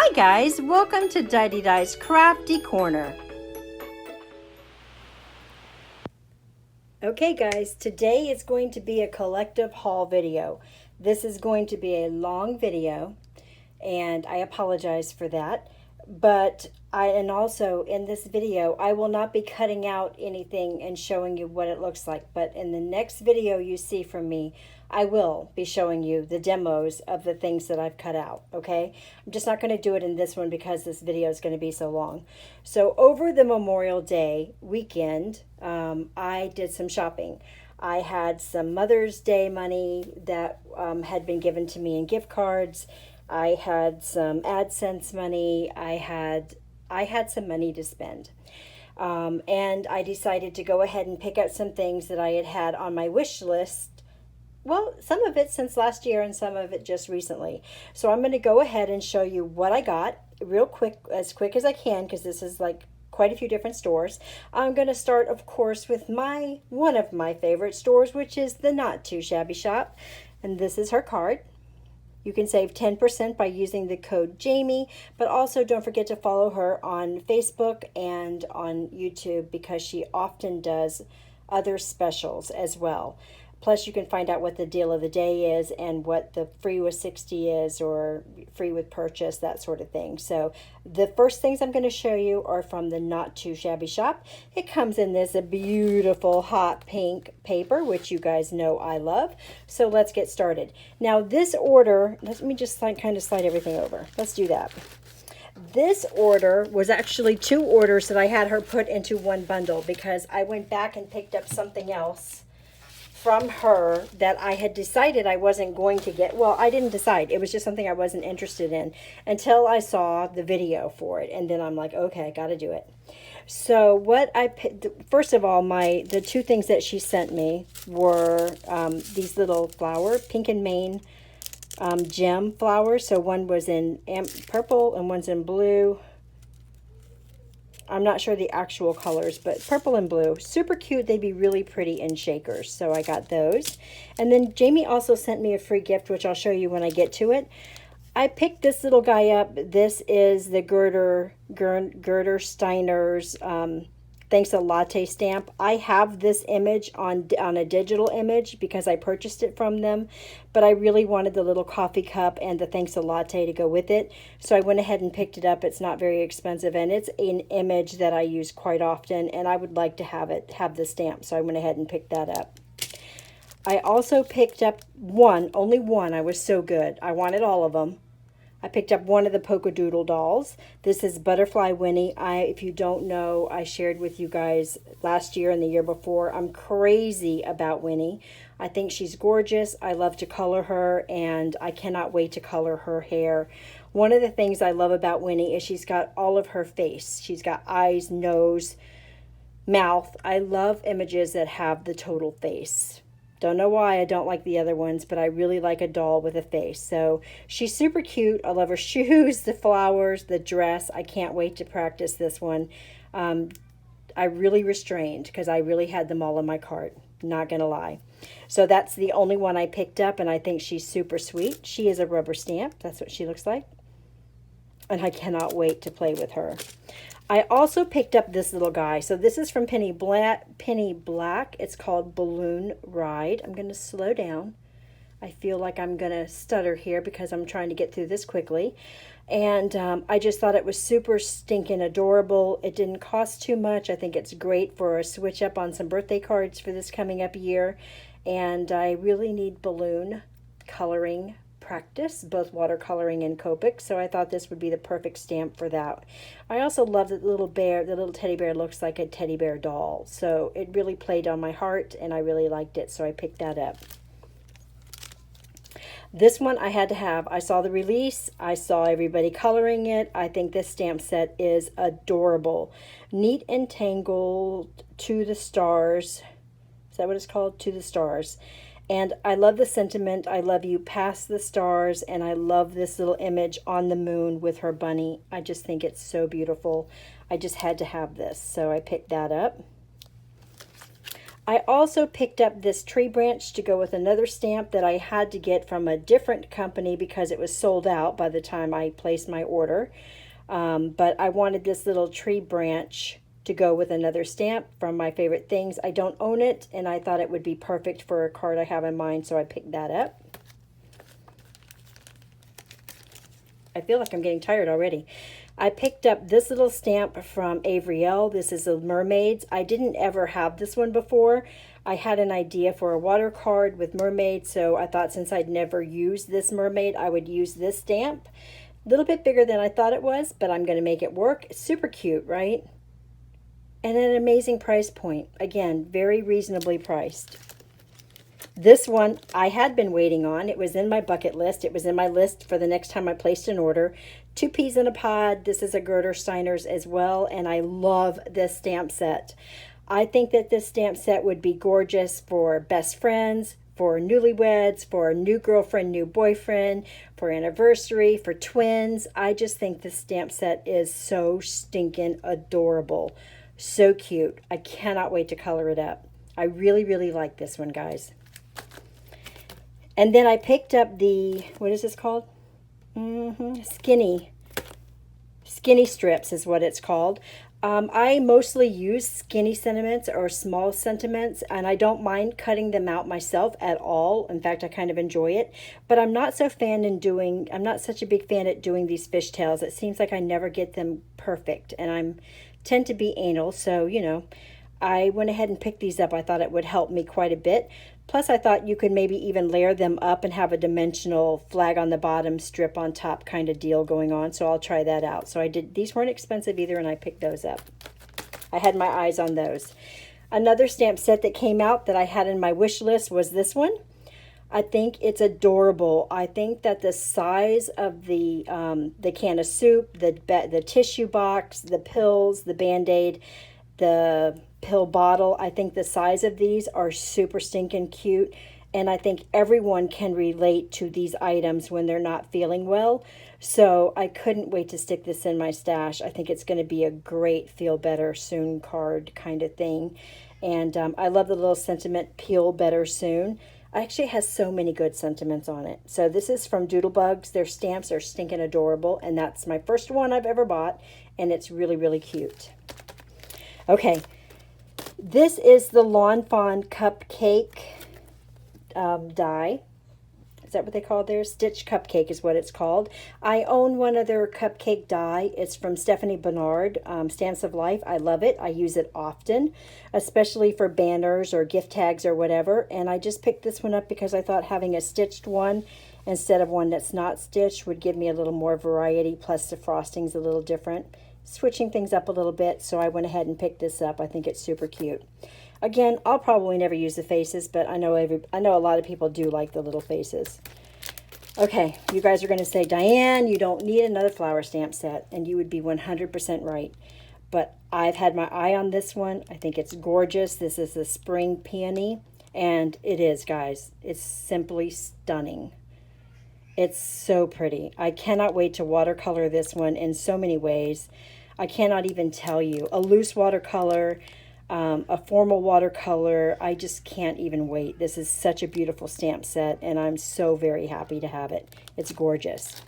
Hi guys, welcome to Didedi's Crafty Corner. Okay guys, today is going to be a collective haul video. This is going to be a long video and I apologize for that. But also in this video, I will not be cutting out anything and showing you what it looks like. But in the next video you see from me, I will be showing you the demos of the things that I've cut out, okay? I'm just not going to do it in this one because this video is going to be so long. So over the Memorial Day weekend, I did some shopping. I had some Mother's Day money that had been given to me in gift cards. I had some AdSense money. I had some money to spend. And I decided to go ahead and pick out some things that I had on my wish list. Well, some of it since last year and some of it just recently. So I'm going to go ahead and show you what I got real quick, as quick as I can, because this is like quite a few different stores. I'm going to start, of course, with one of my favorite stores, which is the Not Too Shabby Shop. And this is her card. You can save 10% by using the code Jamie, but also don't forget to follow her on Facebook and on YouTube because she often does other specials as well. Plus, you can find out what the deal of the day is and what the free with 60 is or free with purchase, that sort of thing. So the first things I'm going to show you are from the Not Too Shabby Shop. It comes in this beautiful hot pink paper, which you guys know I love. So let's get started. Now this order, let me just kind of slide everything over. Let's do that. This order was actually two orders that I had her put into one bundle because I went back and picked up something else from her that I had decided I wasn't going to get. Well, I didn't decide. It was just something I wasn't interested in until I saw the video for it. And then I'm like, okay, I got to do it. So what I picked, first of all, the two things that she sent me were these little flower, pink and Maine gem flowers. So one was in purple and one's in blue. I'm not sure the actual colors, but purple and blue. Super cute. They'd be really pretty in shakers. So I got those. And then Jamie also sent me a free gift, which I'll show you when I get to it. I picked this little guy up. This is the Gerder Steiner's Thanks a Latte stamp. I have this image on a digital image because I purchased it from them, but I really wanted the little coffee cup and the Thanks a Latte to go with it. So I went ahead and picked it up. It's not very expensive and it's an image that I use quite often and I would like to have the stamp. So I went ahead and picked that up. I also picked up only one. I was so good. I wanted all of them. I picked up one of the Polka Doodle dolls. This is Butterfly Winnie. If you don't know, I shared with you guys last year and the year before. I'm crazy about Winnie. I think she's gorgeous. I love to color her, and I cannot wait to color her hair. One of the things I love about Winnie is she's got all of her face. She's got eyes, nose, mouth. I love images that have the total face. Don't know why I don't like the other ones, but I really like a doll with a face. So she's super cute. I love her shoes, the flowers, the dress. I can't wait to practice this one. I really restrained because I really had them all in my cart. Not going to lie. So that's the only one I picked up, and I think she's super sweet. She is a rubber stamp. That's what she looks like. And I cannot wait to play with her. I also picked up this little guy. So this is from Penny Black. It's called Balloon Ride. I'm going to slow down. I feel like I'm going to stutter here because I'm trying to get through this quickly. And I just thought it was super stinking adorable. It didn't cost too much. I think it's great for a switch up on some birthday cards for this coming up year. And I really need balloon coloring practice, both watercoloring and Copic, so I thought this would be the perfect stamp for that. I also love that the little teddy bear looks like a teddy bear doll, so it really played on my heart and I really liked it, so I picked that up. This one I had to have. I saw the release, I saw everybody coloring it. I think this stamp set is adorable. Neat and Tangled to the Stars. Is that what it's called? To the Stars. And I love the sentiment, I love you past the stars, and I love this little image on the moon with her bunny. I just think it's so beautiful. I just had to have this, so I picked that up. I also picked up this tree branch to go with another stamp that I had to get from a different company because it was sold out by the time I placed my order. But I wanted this little tree branch to go with another stamp from my favorite things. I don't own it, and I thought it would be perfect for a card I have in mind, so I picked that up. I feel like I'm getting tired already. I picked up this little stamp from Avriel. This is the Mermaids. I didn't ever have this one before. I had an idea for a water card with mermaids, so I thought since I'd never used this mermaid, I would use this stamp. A little bit bigger than I thought it was, but I'm going to make it work. It's super cute, right? And an amazing price point. Again, very reasonably priced. This one I had been waiting on. It was in my bucket list. It was in my list for the next time I placed an order. 2 peas in a pod. This is a Gerder Steiner's as well, and I love this stamp set. I think that this stamp set would be gorgeous for best friends, for newlyweds, for new girlfriend, new boyfriend, for anniversary, for twins. I just think this stamp set is so stinking adorable. So cute. I cannot wait to color it up. I really, really like this one, guys. And then I picked up the, what is this called? Skinny strips is what it's called. I mostly use skinny sentiments or small sentiments, and I don't mind cutting them out myself at all. In fact, I kind of enjoy it. But I'm not such a big fan at doing these fishtails. It seems like I never get them perfect, and I tend to be anal, so, you know, I went ahead and picked these up. I thought it would help me quite a bit. Plus, I thought you could maybe even layer them up and have a dimensional flag on the bottom, strip on top kind of deal going on. So I'll try that out. So I did. These weren't expensive either, and I picked those up. I had my eyes on those. Another stamp set that came out that I had in my wish list was this one. I think it's adorable. I think that the size of the can of soup, the tissue box, the pills, the Band-Aid, the pill bottle, I think the size of these are super stinking cute, and I think everyone can relate to these items when they're not feeling well. So I couldn't wait to stick this in my stash. I think it's going to be a great feel better soon card kind of thing. And I love the little sentiment, peel better soon. Actually has so many good sentiments on it. So this is from Doodlebugs. Their stamps are stinking adorable, and that's my first one I've ever bought, and it's really, really cute. Okay, this is the Lawn Fawn Cupcake die. Is that what they call theirs? Stitch Cupcake is what it's called. I own one of their cupcake die. It's from Stephanie Bernard, Stamps of Life. I love it. I use it often, especially for banners or gift tags or whatever. And I just picked this one up because I thought having a stitched one instead of one that's not stitched would give me a little more variety, plus the frosting's a little different. Switching things up a little bit, so I went ahead and picked this up. I think it's super cute. Again, I'll probably never use the faces, but I know a lot of people do like the little faces. Okay, you guys are going to say, Diane, you don't need another flower stamp set, and you would be 100% right. But I've had my eye on this one. I think it's gorgeous. This is the Spring Peony, and it is, guys. It's simply stunning. It's so pretty. I cannot wait to watercolor this one in so many ways. I cannot even tell you. A loose watercolor, a formal watercolor. I just can't even wait. This is such a beautiful stamp set, and I'm so very happy to have it. It's gorgeous.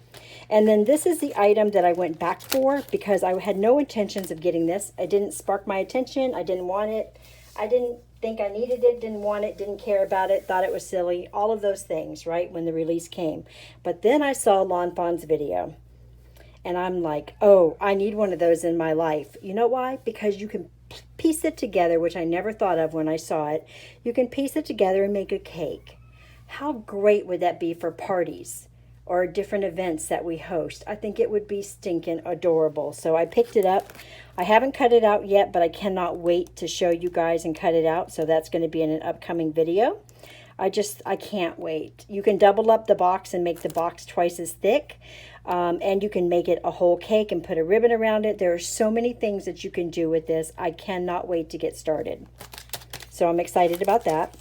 And then this is the item that I went back for because I had no intentions of getting this. It didn't spark my attention. I didn't want it. I didn't think I needed it, didn't want it, didn't care about it, thought it was silly. All of those things, right, when the release came. But then I saw Lawn Fawn's video. And I'm like, oh, I need one of those in my life. You know why? Because you can piece it together, which I never thought of when I saw it. You can piece it together and make a cake. How great would that be for parties or different events that we host? I think it would be stinking adorable. So I picked it up. I haven't cut it out yet, but I cannot wait to show you guys and cut it out. So that's going to be in an upcoming video. I can't wait. You can double up the box and make the box twice as thick. And you can make it a whole cake and put a ribbon around it. There are so many things that you can do with this. I cannot wait to get started. So I'm excited about that.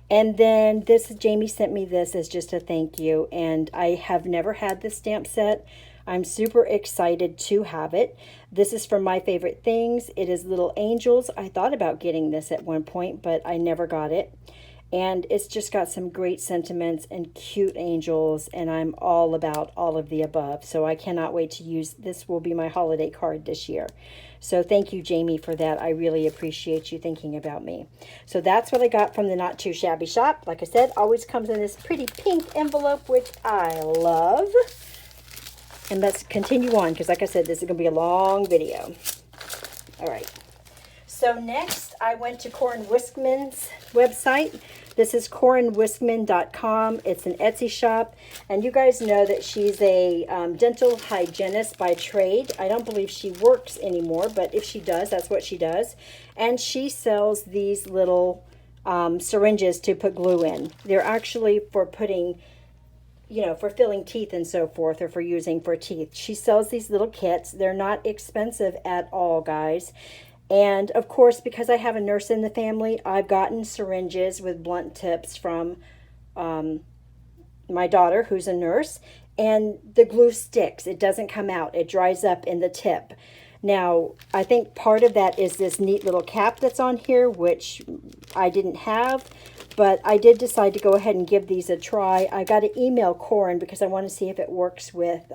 And then Jamie sent me this as just a thank you. And I have never had this stamp set. I'm super excited to have it. This is from My Favorite Things. It is Little Angels. I thought about getting this at one point, but I never got it. And it's just got some great sentiments and cute angels, and I'm all about all of the above. So I cannot wait to use this. Will be my holiday card this year. So thank you, Jamie, for that. I really appreciate you thinking about me. So that's what I got from the Not Too Shabby shop. Like I said, always comes in this pretty pink envelope, which I love. And let's continue on, because like I said, this is going to be a long video. All right. So next, I went to Corin Wiskman's website. This is corinwiskman.com. It's an Etsy shop. And you guys know that she's a dental hygienist by trade. I don't believe she works anymore, but if she does, that's what she does. And she sells these little syringes to put glue in. They're actually for putting, you know, for filling teeth and so forth, or for using for teeth. She sells these little kits. They're not expensive at all, guys. And of course, because I have a nurse in the family, I've gotten syringes with blunt tips from my daughter, who's a nurse, and the glue sticks. It doesn't come out. It dries up in the tip. Now, I think part of that is this neat little cap that's on here, which I didn't have, but I did decide to go ahead and give these a try. I got to email Corin because I want to see if it works with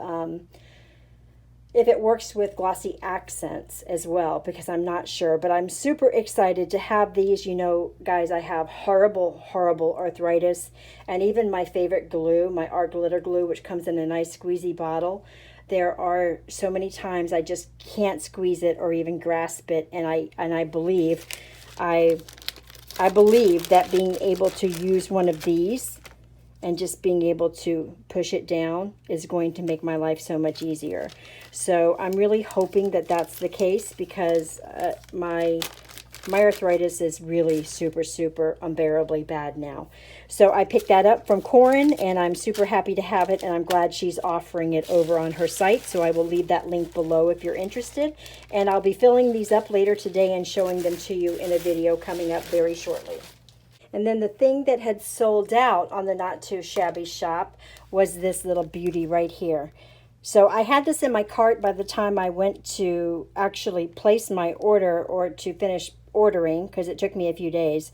glossy accents as well, because I'm not sure, but I'm super excited to have these. You know, guys, I have horrible arthritis, and even my favorite glue, my art glitter glue, which comes in a nice squeezy bottle, there are so many times I just can't squeeze it or even grasp it, and I believe that being able to use one of these and just being able to push it down is going to make my life so much easier. So I'm really hoping that that's the case, because my arthritis is really super unbearably bad now. So I picked that up from Corin, and I'm super happy to have it, and I'm glad she's offering it over on her site. So I will leave that link below if you're interested. And I'll be filling these up later today and showing them to you in a video coming up very shortly. And then the thing that had sold out on the Not Too Shabby shop was this little beauty right here. So I had this in my cart by the time I went to actually place my order, or to finish ordering, because it took me a few days.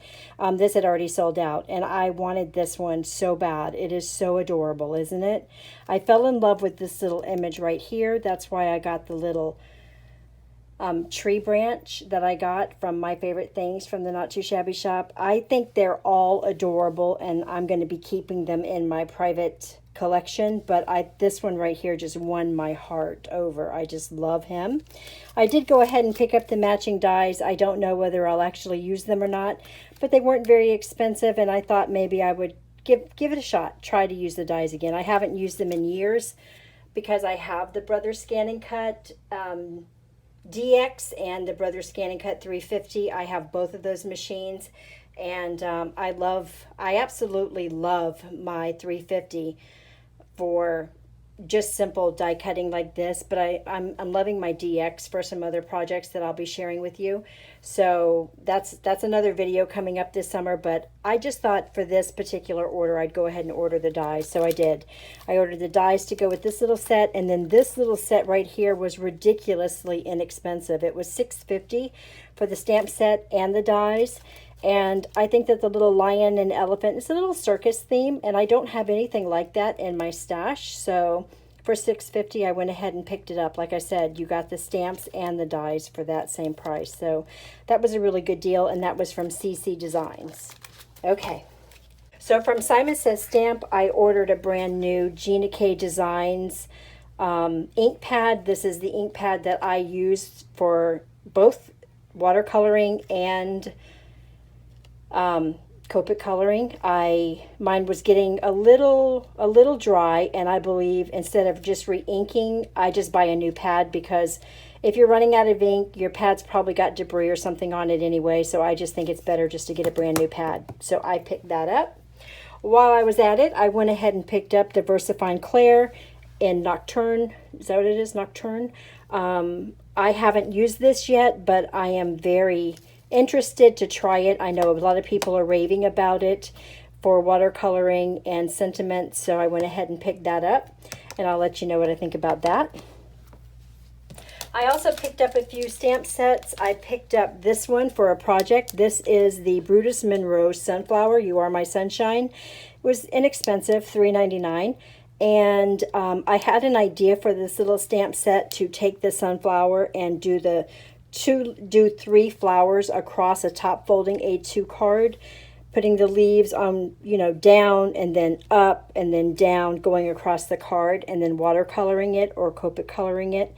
This had already sold out, and I wanted this one so bad. It is so adorable, isn't it? I fell in love with this little image right here. That's why I got the little tree branch that I got from My Favorite Things from the Not Too Shabby shop. I think they're all adorable, and I'm going to be keeping them in my private collection, but this one right here just won my heart over. I just love him. I did go ahead and pick up the matching dies. I don't know whether I'll actually use them or not, but they weren't very expensive, and I thought maybe I would give it a shot, try to use the dies again. I haven't used them in years because I have the Brothers Scan and Cut DX and the Brothers Scan and Cut 350. I have both of those machines, and I absolutely love my 350 for just simple die cutting like this, but I'm loving my DX for some other projects that I'll be sharing with you. So that's another video coming up this summer, but I just thought for this particular order I'd go ahead and order the dies. So I did. I ordered the dies to go with this little set, and then this little set right here was ridiculously inexpensive. It was $6.50 for the stamp set and the dies. And I think that the little lion and elephant, it's a little circus theme, and I don't have anything like that in my stash. So for $6.50, I went ahead and picked it up. Like I said, you got the stamps and the dies for that same price. So that was a really good deal, and that was from CC Designs. Okay. So from Simon Says Stamp, I ordered a brand new Gina K Designs ink pad. This is the ink pad that I used for both watercoloring and Copic coloring. Mine was getting a little dry, and I believe instead of just re-inking, I just buy a new pad, because if you're running out of ink, your pad's probably got debris or something on it anyway, so I just think it's better just to get a brand new pad. So I picked that up. While I was at it, I went ahead and picked up the VersaFine Clair in Nocturne. Is that what it is? Nocturne? I haven't used this yet, but I am very interested to try it. I know a lot of people are raving about it for watercoloring and sentiment, so I went ahead and picked that up. and I'll let you know what I think about that. I also picked up a few stamp sets. I picked up this one for a project. This is the Brutus Monroe Sunflower, You Are My Sunshine. It was inexpensive, $3.99. And I had an idea for this little stamp set to take the sunflower and do three flowers across a top folding A2 card, putting the leaves on, you know, down and then up and then down, going across the card, and then watercoloring it or Copic coloring it.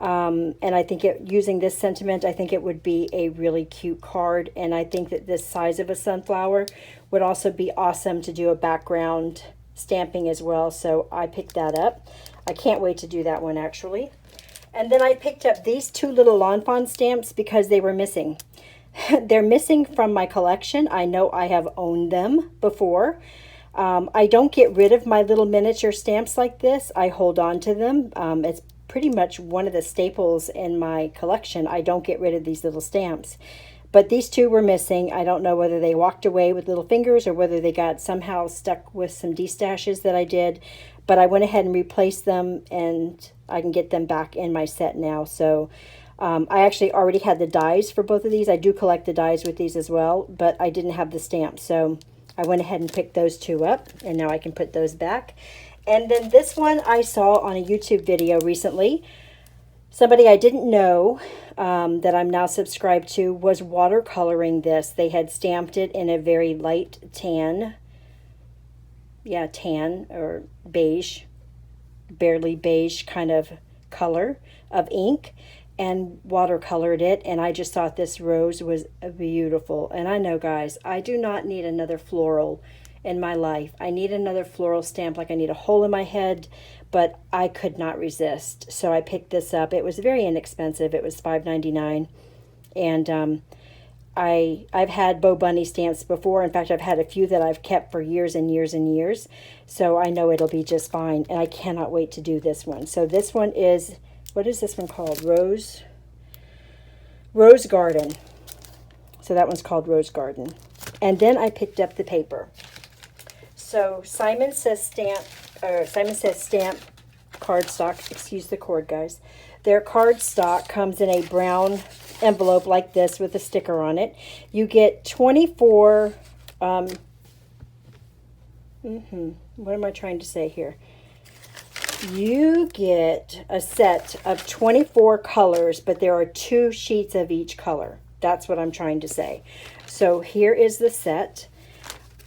And I think using this sentiment, I think it would be a really cute card. And I think that this size of a sunflower would also be awesome to do a background stamping as well. So I picked that up. I can't wait to do that one actually. And then I picked up these two little Lawn Fawn stamps because they were missing. They're missing from my collection. I know I have owned them before. I don't get rid of my little miniature stamps like this. I hold on to them. It's pretty much one of the staples in my collection. I don't get rid of these little stamps. But these two were missing. I don't know whether they walked away with little fingers or whether they got somehow stuck with some destashes that I did. But I went ahead and replaced them, and I can get them back in my set now. So I actually already had the dies for both of these. I do collect the dies with these as well, but I didn't have the stamps. So I went ahead and picked those two up, and now I can put those back. And then this one I saw on a YouTube video recently. Somebody I didn't know that I'm now subscribed to was watercoloring this. They had stamped it in a very light tan. Yeah, tan or beige, barely beige kind of color of ink, and watercolored it. And I just thought this rose was beautiful. And I know, guys, I do not need another floral in my life. I need another floral stamp, like I need a hole in my head, but I could not resist. So I picked this up. It was very inexpensive. It was $5.99. And I've had Bo Bunny stamps before. In fact, I've had a few that I've kept for years and years and years. So I know it'll be just fine. And I cannot wait to do this one. So this one is, what is this one called? Rose Garden. So that one's called Rose Garden. And then I picked up the paper. So Simon Says Stamp cardstock, excuse the cord, guys. Their cardstock comes in a brown envelope like this with a sticker on it. You get 24, what am I trying to say here? You get a set of 24 colors, but there are 2 sheets of each color. That's what I'm trying to say. So here is the set.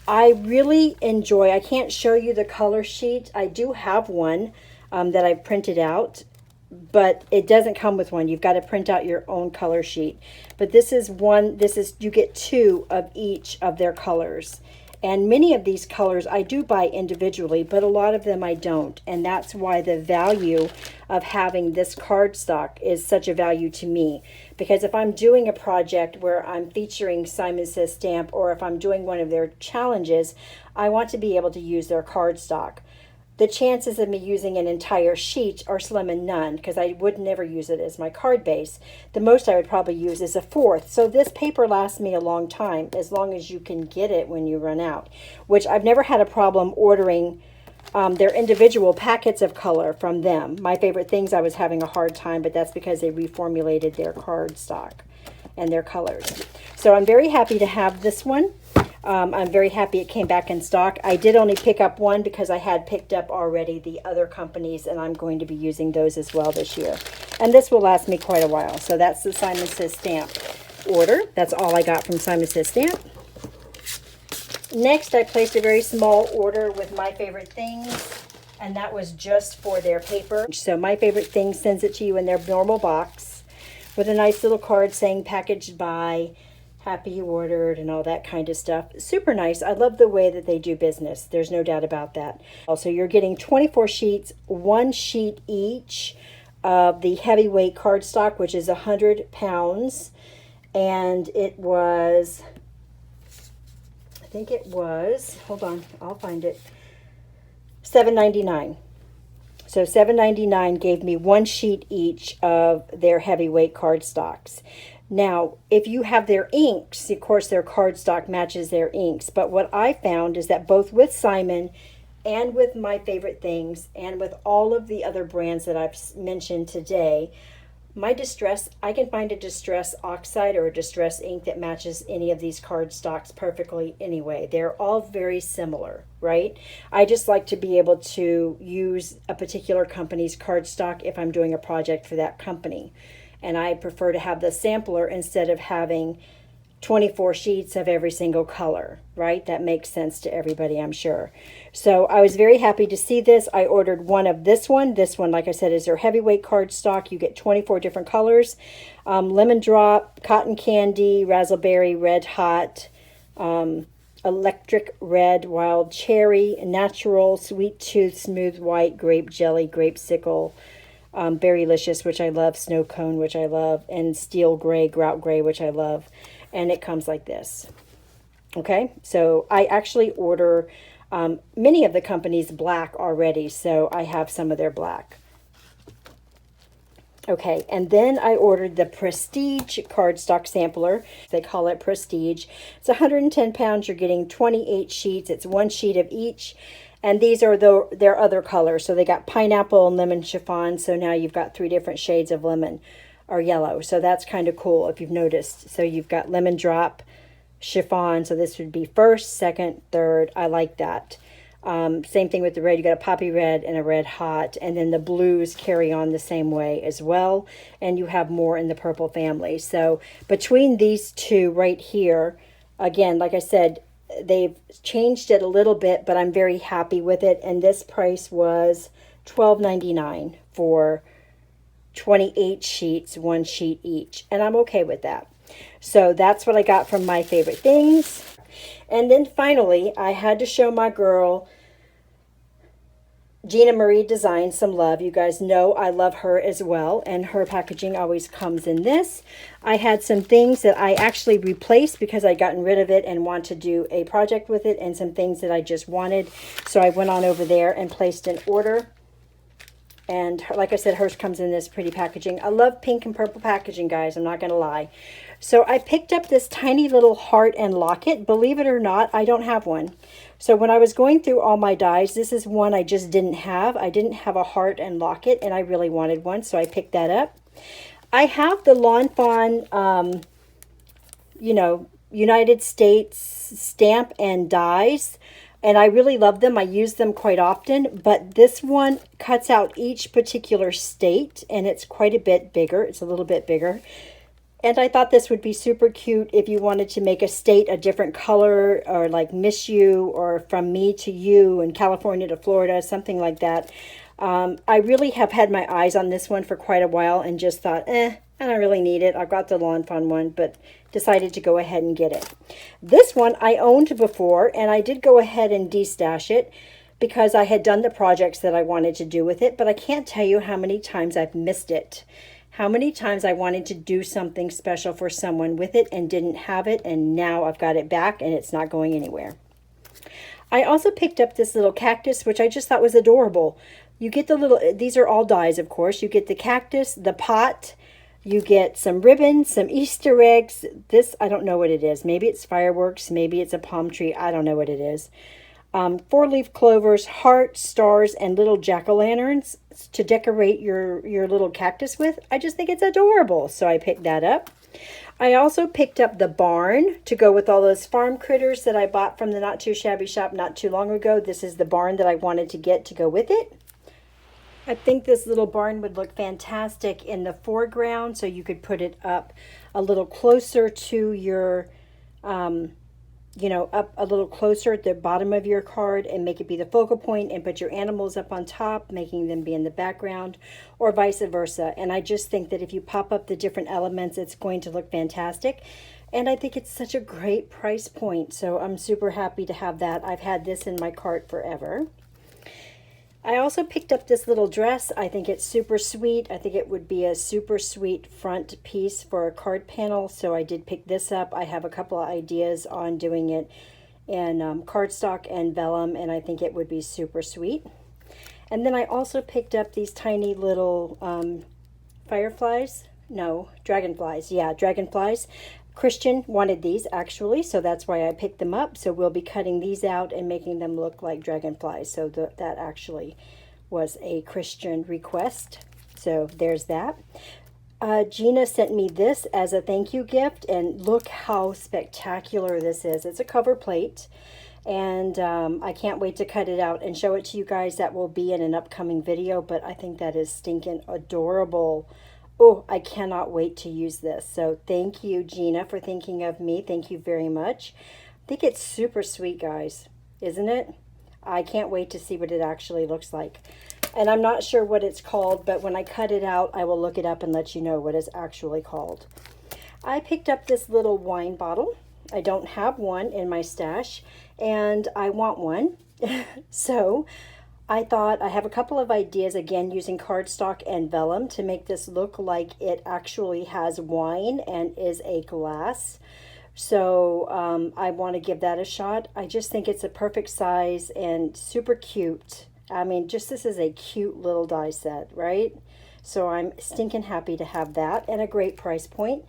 I really enjoy, I can't show you the color sheet. I do have one that I printed out, but it doesn't come with one. You've got to print out your own color sheet. But this is one, you get 2 of each of their colors. And many of these colors I do buy individually, but a lot of them I don't. And that's why the value of having this cardstock is such a value to me. Because if I'm doing a project where I'm featuring Simon Says Stamp, or if I'm doing one of their challenges, I want to be able to use their cardstock. The chances of me using an entire sheet are slim and none, because I would never use it as my card base. The most I would probably use is a 1/4. So this paper lasts me a long time, as long as you can get it when you run out, which I've never had a problem ordering their individual packets of color from them. My Favorite Things, I was having a hard time, but that's because they reformulated their cardstock and their colors. So I'm very happy to have this one. I'm very happy it came back in stock. I did only pick up one because I had picked up already the other companies, and I'm going to be using those as well this year. And this will last me quite a while. So that's the Simon Says Stamp order. That's all I got from Simon Says Stamp. Next, I placed a very small order with My Favorite Things, and that was just for their paper. So My Favorite Things sends it to you in their normal box with a nice little card saying packaged by, happy you ordered, and all that kind of stuff. Super nice. I love the way that they do business. There's no doubt about that. Also, you're getting 24 sheets, 1 sheet each of the heavyweight cardstock, which is 100 pounds. And it was, I think it was, hold on, I'll find it, $7.99. So $7.99 gave me 1 sheet each of their heavyweight cardstocks. Now, if you have their inks, of course their cardstock matches their inks. But what I found is that both with Simon and with my favorite things and with all of the other brands that I've mentioned today, my distress, I can find a distress oxide or a distress ink that matches any of these cardstocks perfectly anyway. They're all very similar, right? I just like to be able to use a particular company's cardstock if I'm doing a project for that company. And I prefer to have the sampler instead of having 24 sheets of every single color, right? That makes sense to everybody, I'm sure. So I was very happy to see this. I ordered one of this one. This one, like I said, is their heavyweight cardstock. You get 24 different colors. Lemon drop, cotton candy, raspberry, red hot, electric red, wild cherry, natural, sweet tooth, smooth white, grape jelly, grape sickle, berrylicious, which I love, snow cone, which I love, and steel gray, grout gray, which I love. And it comes like this. Okay, so I actually order many of the companies black already, so I have some of their black. Okay, and then I ordered the Prestige cardstock sampler. They call it Prestige. It's 110 pounds. You're getting 28 sheets. It's one sheet of each. And these are their other colors. So they got pineapple and lemon chiffon. So now you've got 3 different shades of lemon or yellow. So that's kind of cool if you've noticed. So you've got lemon drop, chiffon. So this would be first, second, third. I like that. Same thing with the red. You got a poppy red and a red hot, and then the blues carry on the same way as well, and you have more in the purple family. So between these two right here, again, like I said, they've changed it a little bit, but I'm very happy with it. And this price was $12.99 for 28 sheets, 1 sheet each, and I'm okay with that. So that's what I got from My Favorite Things. And then finally, I had to show my girl Gina Marie Design some love. You guys know I love her as well, and her packaging always comes in this. I had some things that I actually replaced because I'd gotten rid of it and want to do a project with it, and some things that I just wanted. So I went on over there and placed an order. And like I said, hers comes in this pretty packaging. I love pink and purple packaging, guys. I'm not going to lie. So I picked up this tiny little heart and locket. Believe it or not, I don't have one. So when I was going through all my dies, this is one I just didn't have. I didn't have a heart and locket, and I really wanted one, so I picked that up. I have the Lawn Fawn, United States stamp and dies, and I really love them. I use them quite often, but this one cuts out each particular state, and it's quite a bit bigger. It's a little bit bigger. And I thought this would be super cute if you wanted to make a state a different color, or like Miss You, or From Me to You, and California to Florida, something like that. I really have had my eyes on this one for quite a while and just thought, I don't really need it. I've got the Lawn Fawn one, but decided to go ahead and get it. This one I owned before, and I did go ahead and destash it because I had done the projects that I wanted to do with it, but I can't tell you how many times I've missed it. How many times I wanted to do something special for someone with it and didn't have it, and now I've got it back and it's not going anywhere. I also picked up this little cactus, which I just thought was adorable. You get the little, these are all dies, of course. You get the cactus, the pot, you get some ribbons, some Easter eggs. This, I don't know what it is. Maybe it's fireworks, maybe it's a palm tree. I don't know what it is. 4-leaf clovers, hearts, stars, and little jack-o'-lanterns to decorate your little cactus with. I just think it's adorable, so I picked that up. I also picked up the barn to go with all those farm critters that I bought from the Not Too Shabby shop not too long ago. This is the barn that I wanted to get to go with it. I think this little barn would look fantastic in the foreground, so you could put it up a little closer to your up a little closer at the bottom of your card and make it be the focal point, and put your animals up on top, making them be in the background, or vice versa. And I just think that if you pop up the different elements, it's going to look fantastic. And I think it's such a great price point. So I'm super happy to have that. I've had this in my cart forever. I also picked up this little dress. I think it's super sweet. I think it would be a super sweet front piece for a card panel, so I did pick this up. I have a couple of ideas on doing it in cardstock and vellum, and I think it would be super sweet. And then I also picked up these tiny little dragonflies. Yeah, dragonflies. Christian wanted these actually, so that's why I picked them up. So we'll be cutting these out and making them look like dragonflies. So that actually was a Christian request. So there's that. Gina sent me this as a thank you gift, and look how spectacular this is. It's a cover plate, and I can't wait to cut it out and show it to you guys. That will be in an upcoming video, but I think that is stinking adorable. Oh, I cannot wait to use this. So thank you, Gina, for thinking of me. Thank you very much. I think it's super sweet, guys, isn't it? I can't wait to see what it actually looks like. And I'm not sure what it's called, but when I cut it out, I will look it up and let you know what it's actually called. I picked up this little wine bottle. I don't have one in my stash, and I want one. So I thought I have a couple of ideas, again, using cardstock and vellum to make this look like it actually has wine and is a glass. So I want to give that a shot. I just think it's a perfect size and super cute. I mean, just this is a cute little die set, right? So I'm stinking happy to have that, and a great price point.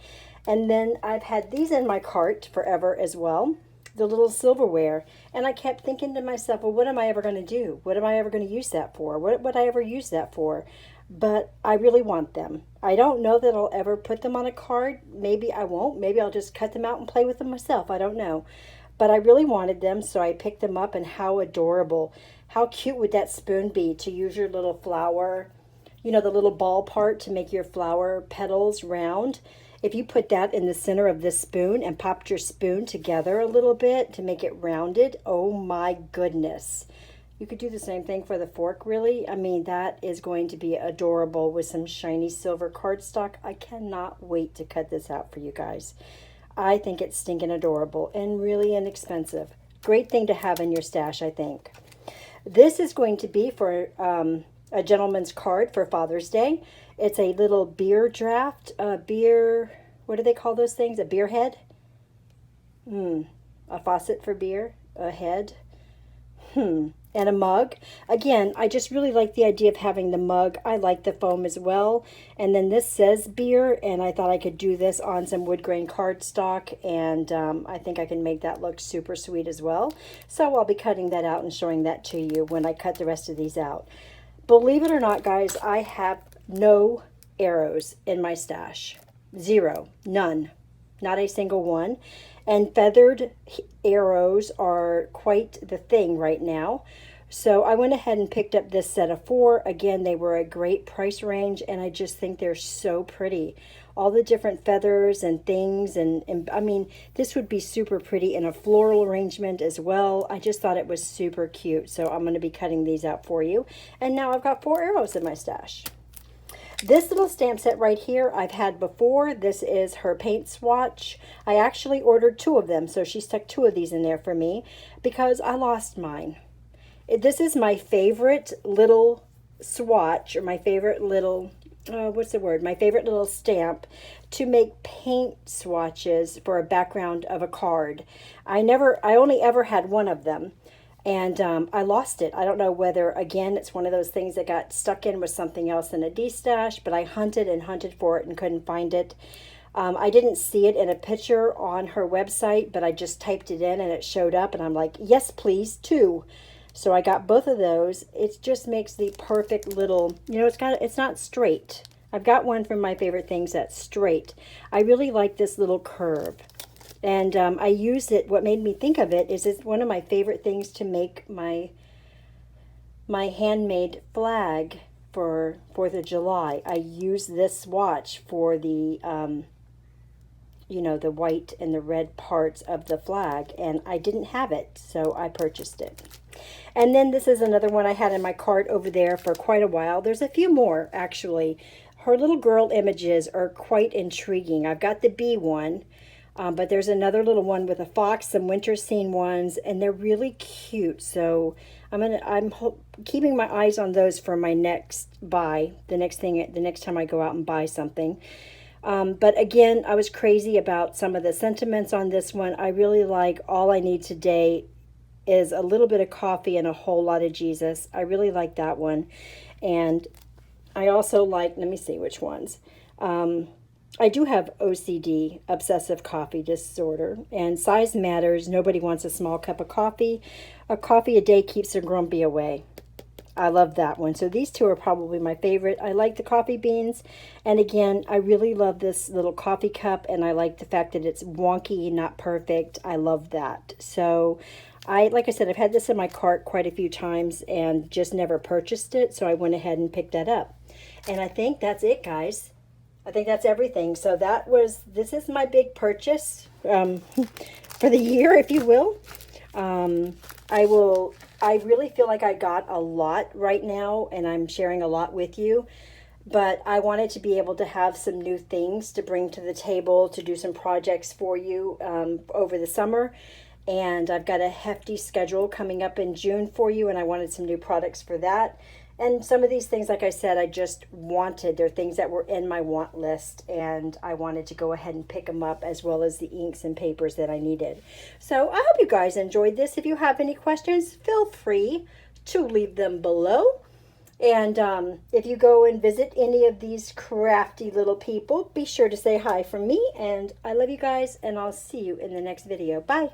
And then I've had these in my cart forever as well, the little silverware. And I kept thinking to myself, well, what am I ever going to do? What am I ever going to use that for? What would I ever use that for? But I really want them. I don't know that I'll ever put them on a card. Maybe I won't. Maybe I'll just cut them out and play with them myself. I don't know. But I really wanted them, so I picked them up, and how adorable. How cute would that spoon be to use your little flower, you know, the little ball part to make your flower petals round? If you put that in the center of this spoon and popped your spoon together a little bit to make it rounded, oh my goodness. You could do the same thing for the fork, really. I mean, that is going to be adorable with some shiny silver cardstock. I cannot wait to cut this out for you guys. I think it's stinking adorable and really inexpensive. Great thing to have in your stash, I think. This is going to be for a gentleman's card for Father's Day. It's a little beer draft, beer, what do they call those things? A beer head? A faucet for beer, a head. And a mug. Again, I just really like the idea of having the mug. I like the foam as well. And then this says beer, and I thought I could do this on some wood grain cardstock, and I think I can make that look super sweet as well. So I'll be cutting that out and showing that to you when I cut the rest of these out. Believe it or not, guys, I have no arrows in my stash. Zero. None. Not a single one. And feathered arrows are quite the thing right now. So I went ahead and picked up this set of 4. Again, they were a great price range, and I just think they're so pretty. All the different feathers and things, and I mean, this would be super pretty in a floral arrangement as well. I just thought it was super cute, so I'm going to be cutting these out for you. And now I've got 4 arrows in my stash. This little stamp set right here I've had before. This is her paint swatch. I actually ordered 2 of them, so she stuck 2 of these in there for me because I lost mine. This is my favorite little swatch, or my favorite little, what's the word? My favorite little stamp to make paint swatches for a background of a card. I only ever had 1 of them. And I lost it. I don't know whether, again, it's one of those things that got stuck in with something else in a D-stash, but I hunted and hunted for it and couldn't find it. I didn't see it in a picture on her website, but I just typed it in and it showed up, and I'm like, yes, please, 2. So I got both of those. It just makes the perfect little, you know, it's not straight. I've got one from My Favorite Things that's straight. I really like this little curve. And I used it. What made me think of it is it's one of my favorite things to make my handmade flag for 4th of July. I use this swatch for the, you know, the white and the red parts of the flag, and I didn't have it, so I purchased it. And then this is another one I had in my cart over there for quite a while. There's a few more, actually. Her little girl images are quite intriguing. I've got the bee one. But there's another little one with a fox, some winter scene ones, and they're really cute. So I'm keeping my eyes on those for my next buy, the next time I go out and buy something. But again, I was crazy about some of the sentiments on this one. I really like All I Need Today is a little bit of coffee and a whole lot of Jesus. I really like that one. And I also like, let me see which ones. I do have OCD, obsessive coffee disorder, and size matters. Nobody wants a small cup of coffee. A coffee a day keeps the grumpy away. I love that one. So these two are probably my favorite. I like the coffee beans. And again, I really love this little coffee cup, and I like the fact that it's wonky, not perfect. I love that. So like I said, I've had this in my cart quite a few times and just never purchased it. So I went ahead and picked that up. And I think that's it, guys. I think that's everything. So this is my big purchase for the year, if you will. I really feel like I got a lot right now, and I'm sharing a lot with you, but I wanted to be able to have some new things to bring to the table, to do some projects for you over the summer. And I've got a hefty schedule coming up in June for you, and I wanted some new products for that. And some of these things, like I said, I just wanted. They're things that were in my want list, and I wanted to go ahead and pick them up, as well as the inks and papers that I needed. So I hope you guys enjoyed this. If you have any questions, feel free to leave them below. And if you go and visit any of these crafty little people, be sure to say hi from me. And I love you guys, and I'll see you in the next video. Bye.